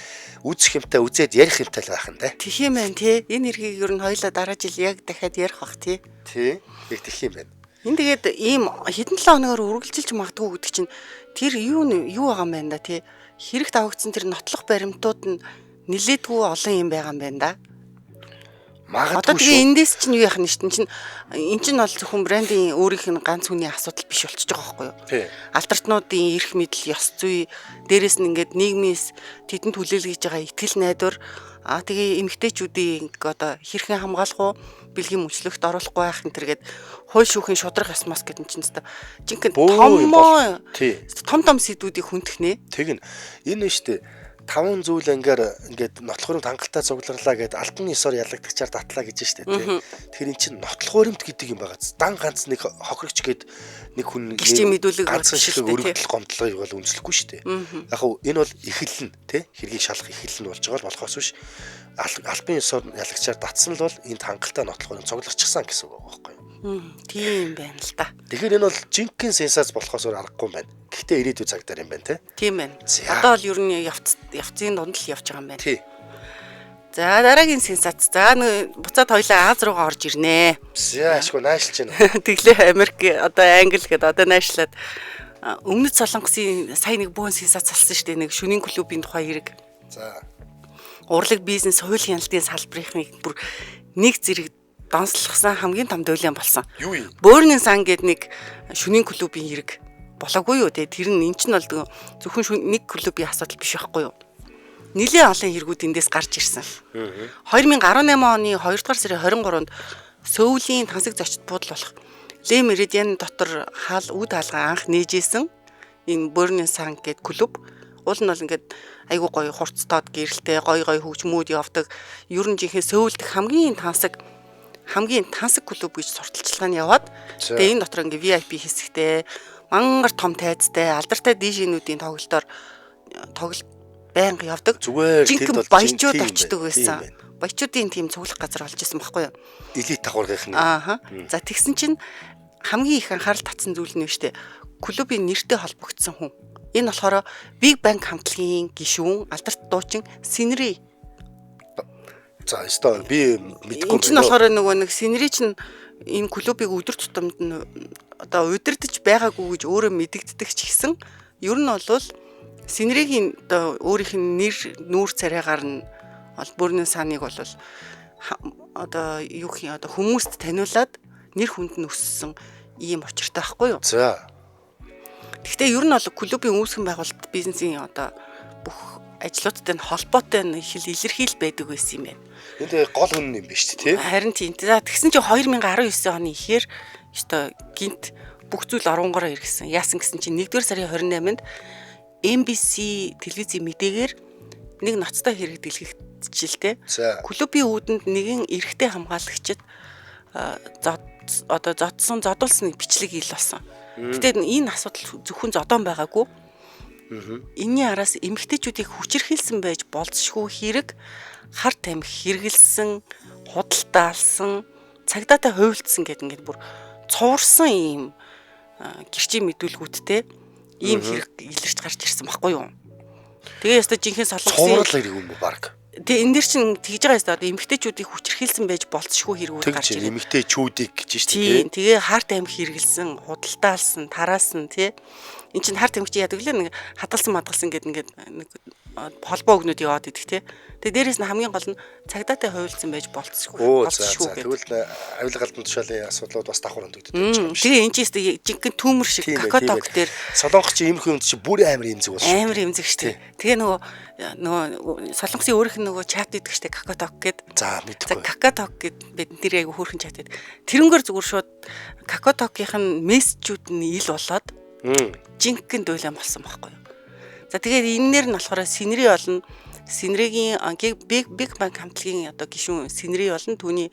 үзэх юмтай үзээд ярих юмтай л байх нь дээ. Тэх юм байна тий. Энэ хэргийг ер нь хоёлаа дараа жил яг дахиад ярих бах тий. Тий. Яг тэх юм байна. Энэ тэгээд ийм хэдэн 7 хоногор үргэлжилж магадгүй гэдэг чинь тэр юу байгаа юм байна да тий. Хэрэг давагдсан тэр нотлох баримтууд нь нилээдгүй олон юм байгаа юм байна да. Одоо тэгээ эндээс чинь юу яах нь шүү дээ. Эн чинь бол зөвхөн брендийн өөрийнх нь ганц хүний асуудал биш болчихж байгаа байхгүй юу? Алдартнуудын эрх мэдэл, ёс зүй, дээрэс нь ингээд нийгмээс тэдэнд хүлээлгэж байгаа итгэл найдвар тэгээ эмэгтэйчүүдийн одоо хэрхэн хамгаалах уу, бэлгийн мөчлөгт оруулахгүй байх энэ төргээд хууль шүүхийн шудраг ясмас гэдэг чинь жинхэнэ том сэдвүүдийг хүндэх нэ. Тэг нь энэ нь шүү дээ. 5 зүйл ингээд нотлох баримт хангалттай цугларлаа гэд албан ёсоор ялагдагчаар татлаа гэж штэ тий. Тэгэхээр эн чинь нотлох баримт гэдэг юм байгаа. Дан ганц нэг хохирогч гэд нэг хүн гэрчийн мэдүүлэг ганцхан шиг өргөдөл гомдлогыг бол үнэлэхгүй штэ. Яг хөө энэ бол эхэлнэ тий. Хэргийг шалгах эхэлнэ болж байгаа л болохоос биш. Албан ёсоор ялагчаар татсан л бол энд хангалттай нотлох баримт цуглагчсан гэсэн үг байгаа байхгүй юу? Тийм байна л та. Тэгэхээр энэ бол жинхэнэ сенсац болохоос аргагүй юм байна. Гэхдээ ирээдүйн цагдаар юм байна тий. Тийм байна. Одоо бол ер нь явцын дунд л явж байгаа юм байна. Тий. За дараагийн сенсац. За буцаад хоёлаа Аз руугаа орж ирнэ. За ашгүй наашлж байна. Тэглээ Америк одоо Англи гэдэг одоо наашлаад өмнөд Солонгосын сая нэг бөөн сенсац болсон шүү дээ. Нэг шөнийн клубын тухай хэрэг. За урлаг бизнес хууль хяналтын салбарын бүр нэг зэрэг донслогсон хамгийн том дөлөөн болсон. Юу юм? Burning Sun гэдэг нэг шөнийн клубын хэрэг болоогүй юу те. Тэр нь эн чинь бол зөвхөн нэг клубын асуудал биш байхгүй юу? Нилээн олон хэрэгүүд эндээс гарч ирсэн. 2018 оны 2 дугаар сарын 23-нд Сөүлийн тансаг зочид буудал болох Le Méridien дотор үд хаалгаа анх нээжсэн энэ Burning Sun гэдэг клуб. Уул нь бол ингээд айгуу гоё хурцтоод гэрэлтэй гоё хөгжмүүд явдаг. Ер нь жинхэнэ Сөүлд хамгийн тансаг клуб гэж сурталчилгаа нь яваад тэгээ энэ дотор ингээ VIP хэсэгтэй мангар том тайзтай алдартай дижинүүдийн тоглолт байнга явдаг. Зүгээр баячууд очдог байсан. Баячуудын тийм цуглах газар болж исэн байхгүй юу? Элит давхаргын. За тэгсэн чинь хамгийн их анхаарал татсан зүйл нь шүү дээ. Клубын нэртэй холбогдсон хүн. Энэ болохоор Big Bang хамтлагийн гишүүн алдарт дуучин Синри. За өстой би мэдгүй. Энэ чинь болохоор нөгөө нэг Синри чинь энэ клубыг өдөр тутамд нь одоо удирдах байгаагүй гэж өөрөө мэдэгддэг ч гэсэн ер нь бол Синригийн одоо өөрийнх нь нэр нүүр царайгаар нь Burning Sun-ыг бол одоо хүмүүст таниулаад нэр хүнд нь өссөн ийм учиртай байхгүй юу? За. Гэхдээ ер нь бол клубын үүсгэн байгуулалт бизнесийн одоо бүх ажлуудтай нь холбоотой нь их илэрхийл байдаг байсан юм байна. Энэ гол хүн юм биш тий? Харин тийм. За тэгсэн чинь 2019 оны ихээр өстой гинт бүх зүйл оронгороо иргэсэн. Яасан гэсэн чинь 1-р сарын 28-нд MBC телевизийн мэдээгээр нэг ноцтой хэрэг дэлгэгдчихлээ. Клубын үүдэнд нэгэн эрэгтэй хамгаалагчид зодуулсан бичлэг ил болсон. Гэтэл энэ асуудал зөвхөн зодон байгаагүй. Энийн араас эмэгтэйчүүдийг хүчирхийлсэн байж болцшгүй хэрэг хар тамхи хэрэгэлсэн, худалдаалсан, цагдаатай хувилдсан гэдэг ингээд бүр цуурсан ийм гэрчийн мэдүүлгүүдтэй ийм хэрэг илэрч гарч ирсэн баггүй юу. Тэгээ яста жинхэнэ солонгосын цуврал хэрэг юм уу баг. Тэгээ энэ дэр чинь тэгж байгаа ёстой. Одоо эмэгтэйчүүдийг хүчрхийлсэн байж болцшгүй хэрэгүүд гарч Тэгж ирээ. эмэгтэйчүүдийг гэж шүү Тийм. дээ. Тэгээ харт амх хэрэгэлсэн, худалдаалсан, тараасан тий. Энд чинь харт амх чи яадаг лээ нэг хадгалсан мадгалсан гэдэг ингээд нэг холбоо өгнөд яваад идэх тий. Тэгээ дээрэс нь хамгийн гол нь цагдаатай хувилсан байж болцсгүй. Тэгвэл авилга галдан тушаалын асуудлууд бас давхар өндөгдөж байгаа юм шиг. Тэгээ энэ чинь жинхэнэ түүмэр шиг какаток дээр солонгос чи иймэрхүү юм чи бүр амар имзэг болсон. амар имзэг штэ. Тэгээ нөгөө солонгосын өөрийнх нь нөгөө чат гэдэг штэ какаток гэд. За За мэдгүй. какаток гэд бид нэр айгу хөөрхөн чат гэдэг. Тэрнгээр зүгээр шууд какатокийнх нь мессежүүд нь ил болоод жинхэнэ дуйлан болсон байхгүй юу. За тэгээд энээр нь болохоор Синри болно. Синригийн Big Bang хамтлагийн одоо гишүүн Синри болон түүний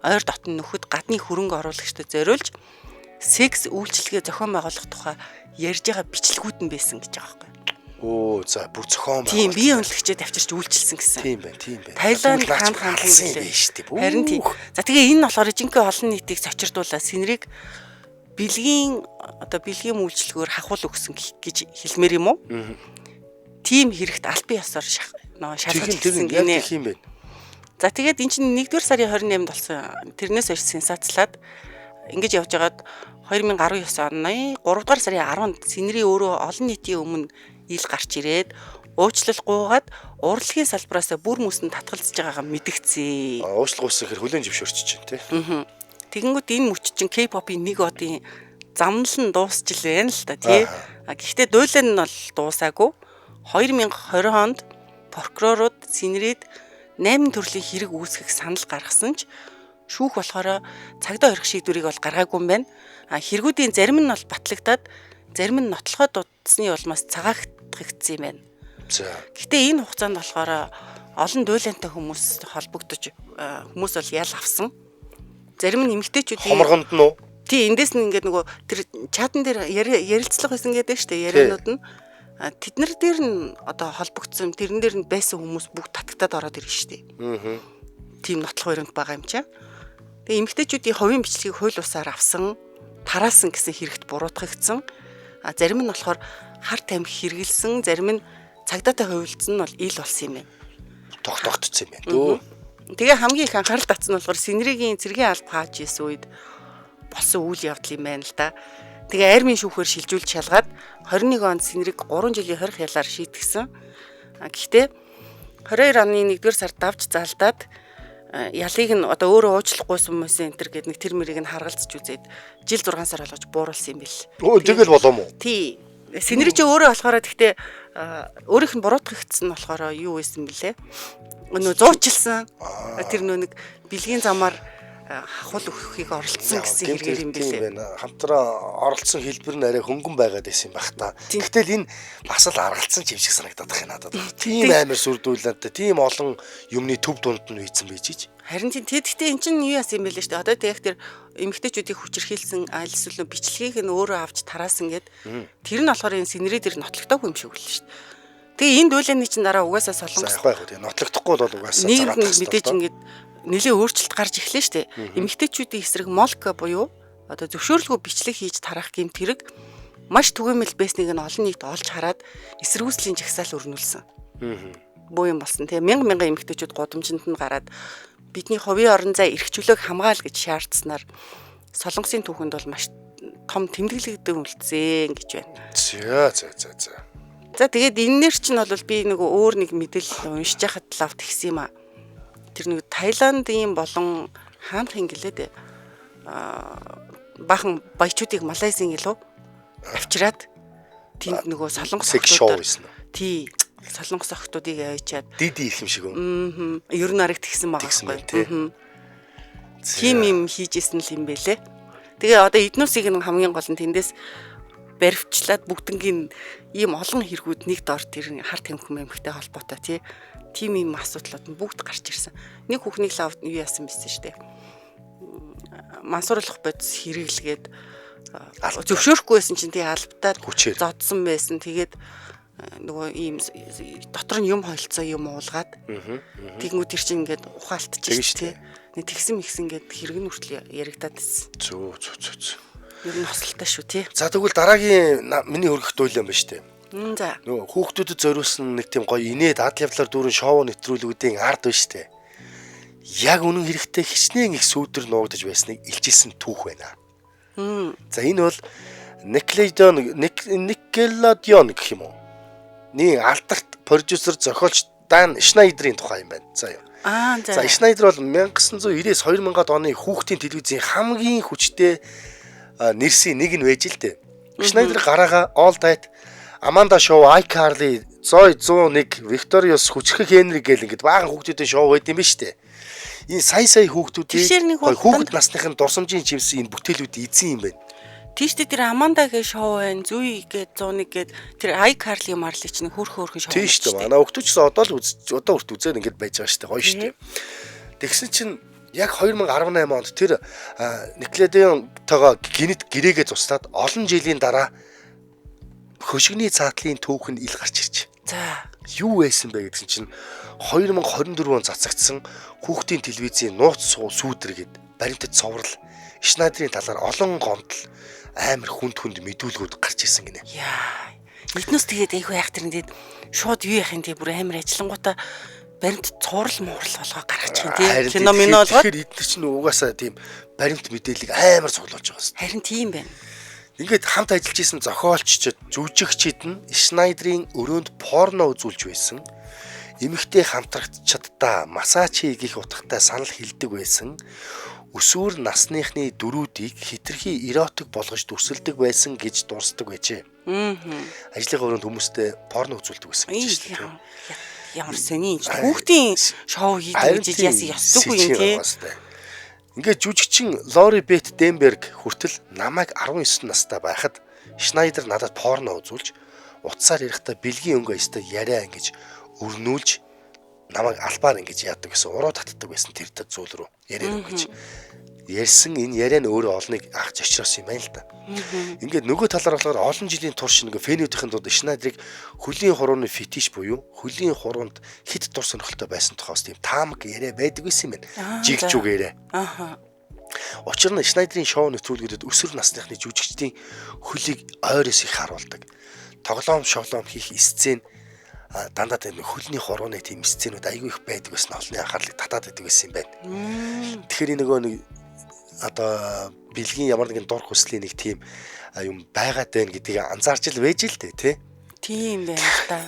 ойр дотн нөхөд гадны хөрөнгө оруулагчдад зориулж секс үйлчилгээ зохион байгуулах тухай ярьж байгаа бичлэгүүд нь байсан гэж байгаа байхгүй. Оо за бүр зохион Тийм бие үнэлэгчээ авчирч үйлчилсэн гэсэн. Тийм байна. Тайланд хаан гэлээ шүү дээ. Харин тийм. За тэгээ энэ нь болохоор жинхэнэ олон нийтийг зочирдуулаад Синриг бэлгийн үйлчилгээр хахуул өгсөн гэж хэлмээр юм уу? Тийм хэрэгт аль бие ёсоор шалгаж хэлсэн гинэ. Тийм байна. За тэгээд эн чинь 1-р сарын 28-нд болсон. Тэрнээс хойш сенсацлаад ингэж явж байгаад 2019 оны 3-р сарын 10-нд Синри өөрөө олон нийтийн өмнө ил гарч ирээд уучлал гуугаад урлагийн салбараас бүр мөсөнд татгалзаж байгаагаа мэдгцээ. Уучлал гуйсан хэр хүлэн зөвшөөрч чинь тий. Тэгэнгүүт энэ мөч чинь K-pop-ийн нэг одын замнал нь дуусч л байна л та тий. Гэхдээ дуйлал нь бол дуусаагүй. 2020 онд прокурорууд Синрид 8 төрлийн хэрэг үүсгэх санал гаргасан ч шүүх болохоор цагдаа орхих шийдвэрийг бол гаргаагүй юм байна. Хэрэгүүдийн зарим нь бол батлагдаад зарим нь нотлоход дутсны улмаас цагаагдагдсан юм байна. За. Гэхдээ энэ хугацаанд болохоор олон дуйлантай хүмүүс холбогдож хүмүүс бол ял авсан. Зарим нь эмэгтэйчүүдийн Хоморгонд нь уу? Тий, эндээс нь ингээд нөгөө тэр чатан дээр ярилцлага байсан гэдэг шүү дээ. Ярианууд нь тэднэр дээр нь одоо холбогдсон тэрэн дээр нь байсан хүмүүс бүгд татгатаад ороод ирнэ шүү дээ. Тийм нотлох баримт байгаа юм чинь. Тэгээ эмэгтэйчүүдийн хувийн бичлэгийг хууль бусаар авсан, тараасан гэсэн хэрэгт буруутгагдсан. Зарим нь болохоор харт амх хэрэгэлсэн, зарим нь цагдаатай хувилдсан нь бол ил болсон юм байна. Тогтогдсон юм байна дөө. Тэгээ хамгийн их анхаарал татсан нь болохоор Синригийн цэргийн алба хааж исэн үед болсон үйл явдал юм байна л да. Тэгээ армийн шүүхээр шилжүүлж шалгаад 21 онд Синриг 3 жилийн хорих ялаар шийтгсэн. Гэхдээ 22 оны 1-р сард давж заалдаад ялыг нь одоо өөрөө уучлахгүйсэн хүмүүс энэ төр гэдэг нэг тэр мэрийг нь харгалзаж үзээд жил 6 сар болгож бууруулсан юм бэл. Өө тэгэл болов уу? Тий. Синри ч өөрөө болохоор гэхдээ өөрийнх нь буруутгагдсан нь болохоор юу байсан бэлээ? Нөө зуучилсан. Тэр нөө нэг бэлгийн замаар хахуул өгөхийг оролцсон гэсэн хэрэгээр юм билээ. Хамтраа оролцсон хэлбэр нь арай хөнгөн байгаад байсан юм бах та. Гэтэл энэ бас л аргалцсан ч юм шиг санагдаад байна надад. Тийм амар сүрдүүлэнтэй, тийм олон юмны төв дунд нь үйцэн байж ич. Харин тийм тэгэхдээ эн чинь юу яасан юм бэ лээ шүү дээ. Одоо тэгэх тэр эмэгтэйчүүдийг хүчирхийлсэн аль эсвэл бичлэгийг нь өөрөө авч тараасан гэд тэр нь болохоор энэ Синри дээр нотлогдоогүй юм шиг үлээ шүү дээ. Тэгээ энэ дуйлааны чинь дараа угаасаа солонгос яг нотлогдохгүй бол угаасаа нэг мэдээж ингэж нэлээ өөрчлөлт гарч эхлэв штэ. Эмэгтэйчүүдийн эсрэг молка буюу одоо зөвшөөрлгүй бичлэг хийж тарах гэмт хэрэг маш түгээмэл байсныг нь олон нийт олж хараад эсэргүүцлийн жагсаал өрнүүлсэн. Буу юм болсон тийм мянган эмэгтэйчүүд гудамжинд нь гараад бидний хувийн орон зай эрхчлөлөг хамгаал гэж шаардсанаар солонгосын түүхэнд бол маш том тэмдэглэгдэн үлдсэн гэж байна. За. За тэгээд энээр чинь бол би нэг өөр нэг мэдээлэл уншиж байхад лав тэгсэн юм аа. Тэр нэг Таиландын болон хаанхын гэлээд бахан баячуудыг Малайзийн илүү авчираад тэнд нөгөө солонгос охтуудаар тий солонгос охтуудыг авчиад диди их юм шиг юм. Ер нь ариг тэгсэн байгаа байхгүй. Тийм юм хийжсэн л юм бэлээ. Тэгээ одоо эднүсийг нь хамгийн гол нь тэндээс баривчлаад бүгднгийн ийм олон хэрэгүүд нэг дор тэр харт хэмхэн эмхтэй холбоотой тий. Тим юм асуудлууд нь бүгд гарч ирсэн. Нэг хүүхнийг лав юу яасан байсан шүү дээ. Мансууруулах бодис хэрэглгээд зөвшөөрөхгүй байсан чинь тий албатаад зодсон байсан. Тэгээд нөгөө ийм дотор нь юм хойлцоо юм уулгаад тэгмүү тэр чинь ингээд ухаалтчих тий. Нэг тэгсэн мэгсэн ингээд хэрэгэн хүртэл яригадаад байсан. Зөө. Ер нь хосолтой шүү тий. За тэгвэл дараагийн миний хөргөх дуйл юм ба штэ. За. Нөгөө хүүхдүүдэд зориулсан нэг тийм гоё инээд ад явлаар дүүрэн шоу нэвтрүүлгүүдийн ард ба штэ. Яг үнэн хэрэгтэй хичнээн их сүүдэр нуугдаж байсныг илчилсэн түүх байна. За энэ бол Nickelodeon гэх юм уу? Нэг алдарт продюсер зохиолч Dan Schneider-ийн тухай юм байна. За юу. За Schneider бол 1990-аас 2000-ад оны хүүхдийн телевизийн хамгийн хүчтэй нэрсийн нэг нь байж л дээ. Schneider гараага All That, Amanda Show, iCarly, Zoe 101, Victorious хүчрэх Henry гэл ингээд баахан хүүхдүүдийн шоу байд юм ба штэ. Энэ сая хүүхдүүдийн хүүхэд насныхын дурсамжийн чимсэн энэ бүтээлүүд эзэн юм байна. Тийштэй тэр Аманда гээ шоу байна, Зүй гээ 101 гээ тэр iCarly Marley ч нэг хөөрхөн шоу. Тийм шүү дээ. Манай өгтөчсөн одоо хүрт үзээд ингээд байж байгаа шүү дээ. Гоё шүү дээ. Тэгсэн чинь яг 2018 онд тэр Nickelodeon-тойгоо гинэд гэрээгээ цуслаад олон жилийн дараа хөшигний цаатлын түүх нь ил гарч ирж. За. Юу байсан бэ гэдгсэн чинь 2024 он цацагдсан хүүхдийн телевизийн нууц сүүдэр гээд баримтад цоврал Schneider-ийн талаар олон гомдол амар хүнд мэдүүлгүүд гарч ирсэн гинэ. Яа. Эднээс тэгээд айгүй яах тэр нэгэд шууд юу яах юм те бүр амар ажиллангуудаа баримт цуврал муурал болгоо гаргачих юм те. Кино минь болгоод тэгэхээр эдгээр чинь угаасаа тийм баримт мэдээллийг амар цуглуулж байгаа юм. Харин тийм байна. Ингээд хамт ажиллаж исэн зохиолччид, жүжигчид нь Schneider-ийн өрөөнд порно үзүүлж байсан. Эмэгтэй хамтрагчдаа массаж хийх утгатай санал хэлдэг байсан. Өсвөр насныхны дөрүүдийг хитрхи эротик болгож дүрсэлдэг байсан гэж дурсдаг байжээ. Ажлын өрөөнд хүмүүстэй порно үзүүлдэг байсан гэж шүү дээ. Ямар сони юм. Хүүхдийн шоу хийдэг гэж яасан ёсдоггүй юм тий. Ингээд жүжигчин Лори Бет Денберг хүртэл намайг 19 настай байхад Schneider надад порно үзүүлж утсаар ярихдаа бэлгийн өнгө ёстой яриа ингэж өрнүүлж намайг албаар ингэж яадаг гэсэн уруу татдаг байсан тэр зүйл рүү яриа гэж ярьсан энэ яриа нь өөрөө олныг ахж очроос юм байна л да. Ингээд нөгөө талаар болохоор олон жилийн турш нэг фэнүүдийн дунд Schneider-ыг хөлийн хурууны фетиш буюу хөлийн хуруунд хит дур сонирхолтой байсан тухайс тийм таамаг яриа байдаг байсан юм байна. Жигжүүг яриа. Учир нь Schneider-ийн шоу нэвтрүүлгүүдэд өсвөр насныхны жүжигчдийн хөлийг ойроос их харуулдаг. Тоглоом шоглоом хийх сцен дандаа тийм хөлний хорооны тийм сценүүд айгүй их байдаг гэсэн олны анхаарлыг татаад байдаг гэсэн юм байна. Тэгэхээр нөгөө нэг одоо бэлгийн ямар нэгэн дур хүслийн нэг тийм юм байгаад байна гэдгийг анзаарч л байж л дээ тий. Тийм байна л та.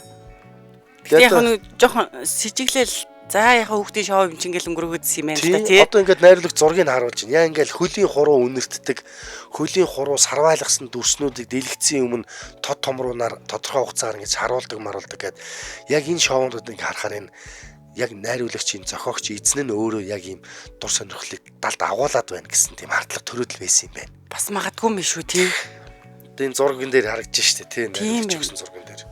Тэгээд яг нэг жоохон сэжиглэл за яхаа хүүхдийн шоу юм чинь ингээл өнгөрөөдсөн юм байна л та тий. Одоо ингээд найруулагч зургийг харуулж байна. Яа ингээл хөлийн хуруу үнэртдэг, хөлийн хуруу сарвайлгсан дүрснүүдийг дэлгэцийн өмнө тод томруунаар тодорхой хугацаар ингэж харуулдаг маруулдаг гэд яг энэ шоунууд ингээ харахаар энэ яг найруулагчийн зохиогч эзэн нь өөрөө яг ийм дур сонирхлыг далд агуулад байна гэсэн тийм хардлага төрөөдөл байсан юм байна. Бас магадгүй юм шүү тий. Тэгээ зурган дээр харагдаж штэ тий найруулагч гэсэн зурган дээр.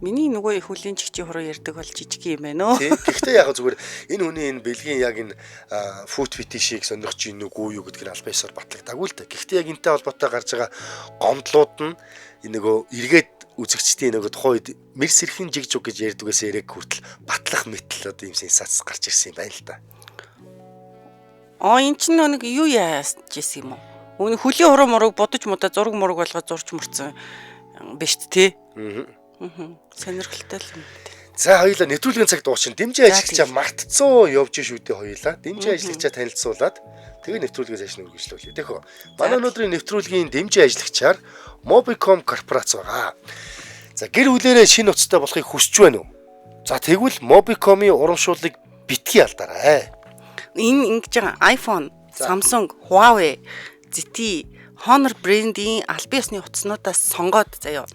Миний нөгөө их хөлийн чигчийн хуруу ярддаг бол жижиг юм байна оо. Тий. Гэхдээ яг зүгээр энэ хүний энэ бэлгийн яг энэ фут фетишийг сонирхож ийн үгүй юу гэдгийг албан ёсоор батлагдаагүй л да. Гэхдээ яг энэтэй холбоотой гарч байгаа гомдлууд нь энэ нөгөө эргээд үзэгчдийн нөгөө тухайн үед мэрс эрхэн жигжуг гэж ярьдгээс яриаг хүртэл батлах мэтэл одоо юм сенсац гарч ирсэн юм байна л да. Эн чинь нэг юу яаж ийсэн юм уу? Үүний хөлийн хуруу мурыг бодож мудаа зураг мураг болгоод зурч мурцсан биш тий. Сонирхолтой юм. За хоёулаа нэвтрүүлгийн цаг дуусчин дэмжээ ажигчаа мартцсан явж шүү дээ хоёулаа. Дэмжээ ажигчаа танилцуулаад тэгээ нэвтрүүлгээ цааш нь үргэлжлүүлье. Тэхөө. Манай өнөөдрийн нэвтрүүлгийн дэмжээ ажигчаар Mobicom корпорац байгаа. За гэр бүлэрээ шинэ утастай болохыг хүсэж байна уу? За тэгвэл Mobicom-ийн урамшууллыг битгий алдаарай. Энэ ингэж байгаа iPhone, Samsung, Huawei, ZTE, Honor брендийн албан ёсны утаснуудаас сонгоод заяа.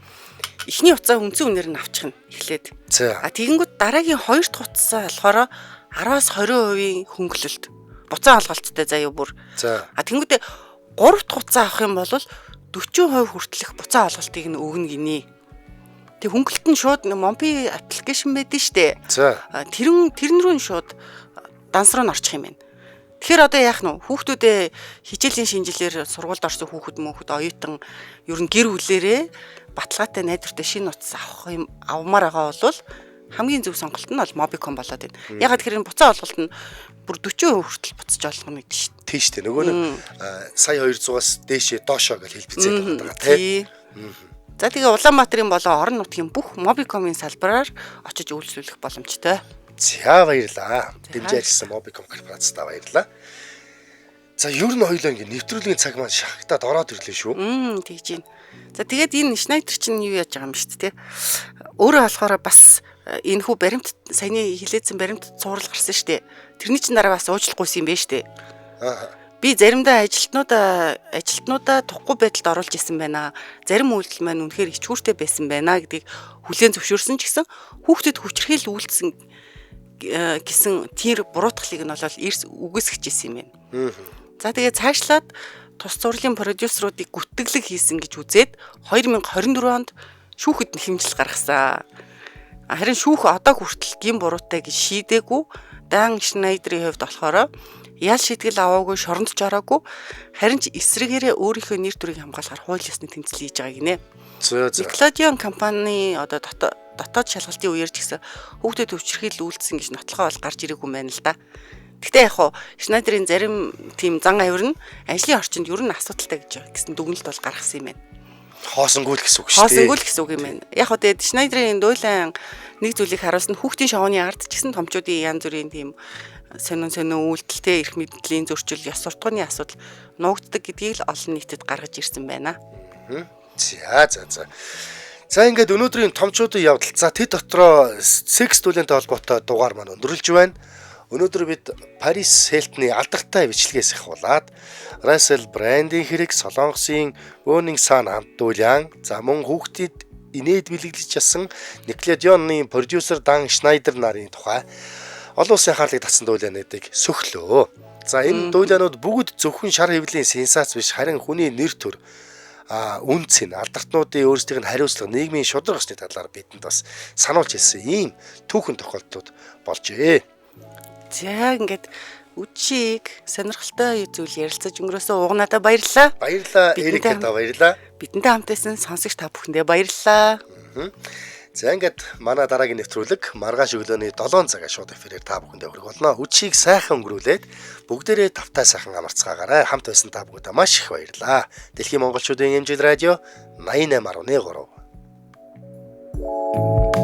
Эхний утсаа үндсэн үнээр нь авчих нь эхлээд. Тэгэнгүүт дараагийн 2 дахь утсаа болохоор 10-20% хөнгөлөлт. Буцаан олголттой заяа бүр. Тэгэнгүүт 3 дахь утсаа авах юм бол 40% хүртэлх буцаан олголтыг нь өгнө гинэ. Тэг хөнгөлөлт нь шууд Mompi аппликейшн байдаг штэ. Тэрэн рүү нь шууд данс руу н орчих юм байна. Тэгэхээр одоо яах нь хүүхдүүдээ хичээлийн шинжилээр сургуульд орсон хүүхэд оюутан ер нь гэр бүлэрээ баталгаатай найдвартай шинэ утас авмаар байгаа бол хамгийн зөв сонголт нь бол Mobicom болоод байна. Ягаад тэгэхээр энэ буцаа олголт нь бүр 40% хүртэл буцаж олгоно гэж тийштэй. Нөгөө нь сая 200-аас дээшээ доошоо гэж хэлбэцээд байгаа тий. За тэгээ Улаанбаатарын болон орон нутгийн бүх Mobicom-ийн салбараар очиж үйлчлүүлэх боломжтой. За баярлаа. Дэмжиж ажилласан Mobicom корпорацтай баярлаа. За ер нь хоёулаа ингэ нэвтрүүлгийн цаг маань шахагдаад ороод ирлээ шүү. Тэгж байна. За тэгээд энэ Schneider чинь юу яаж байгаа юм шүү дээ. Өөрөө болохоор бас энэ хүү баримт саяны хилээдсэн баримт цуврал гарсан шүү дээ. Тэрний чинь дараа бас уучлахгүйсэн юм байна шүү дээ. Би заримдаа ажилтнуудаа тухгүй байдалд оруулж исэн байна. Зарим үйлдэл маань үнэхээр ичгүүртэй байсан байна гэдгийг хүлээн зөвшөөрсөн ч гэсэн хүүхдэд хүчирхийлэл үйлдсэн гэсэн тэр буруутгалыг нь бол эрс үгүйсгэж исэн юм байна. За тэгээд цаашлаад тус зурлын продюсеруудыг гүтгэлэг хийсэн гэж үзээд 2024 онд шүүхэд нь хэмжил гаргасан. Харин шүүх одоо хүртэл гин буруутай гэж шийдээгүй. Дан Schneider-ийн хувьд болохоор ял шийтгэл аваагүй, шоронд жороогүй, харин ч эсрэгээрээ өөрийнхөө нэр төрийг хамгаалахар хууль ёсны тэмцэл хийж байгааг нэ. Nickelodeon компани одоо дотоод шалгалтын үеэр ч гэсэн хүүхдэд өвчрхийл үйлдсэн гэж нотлохоо бол гарч ирээгүй байна л да. Гэхдээ яг хуу Schneider-ийн зарим тийм зан авир нь ажлын орчинд ер нь асуудалтай гэсэн дүгнэлт бол гаргасан юм байна. Хоосонгуул гэсэн үг шүү дээ. Хоосонгуул гэсэн үг юм байна. Яг хоо тэгээд Schneider-ийн дуйлан нэг зүйлийг харуулсан хүүхдийн шоуны ард ч гэсэн томчуудын янз бүрийн тийм сонин үйлдэлтэй эрх мэдлийн зөрчил, ёс суртахууны асуудал нуугддаг гэдгийг л олон нийтэд гаргаж ирсэн байна. За ингээд өнөөдрийн томчуудын явдал. За тэд дотроо секс дүүлэнтэй холбоотой дугаар маань өндөрлөж байна. Өнөөдөр бид Paris Hilton-ы алдартай бичлэгээс ахуулаад Russell Brand-ийн хэрэг, Солонгосын Burning Sun хамт дуулан, за мөн хүүхдэд инээд бэлэглэж чадсан Nickelodeon-ы продюсер Дан Schneider нарын тухай олон улсын анхаарлыг татсан дуулаануудыг сөхлөө. За энэ дуулаанууд бүгд зөвхөн шар хэвлэлийн сенсац биш, харин хүний нэр төр, үнц нь, алдартнуудын өөрсдийг нь хариуцлага, нийгмийн шударга ёсны талаар бидэнд бас сануулж хэлсэн ийм түүхэн тохиолдлууд болжээ. За ингээд үчиг сонирхолтой зүйл ярилцаж өнгөрөөсөө уугнадаа баярлалаа. Баярлалаа. Эрикэд баярлалаа. Бидэнтэй хамтайсан сонсогч та бүхэндээ баярлалаа. За ингээд манай дараагийн нэвтрүүлэг маргааш өглөөний 7 цагаас шууд эфирээр та бүхэндээ хүрэх болно. Үчиг сайхан өнгөрүүлээд бүгдээрээ тавтай сайхан амарцгаагаарай. Хамт байсан та бүхэндээ маш их баярлалаа. Дэлхийн монголчуудын эмчил радио 88.3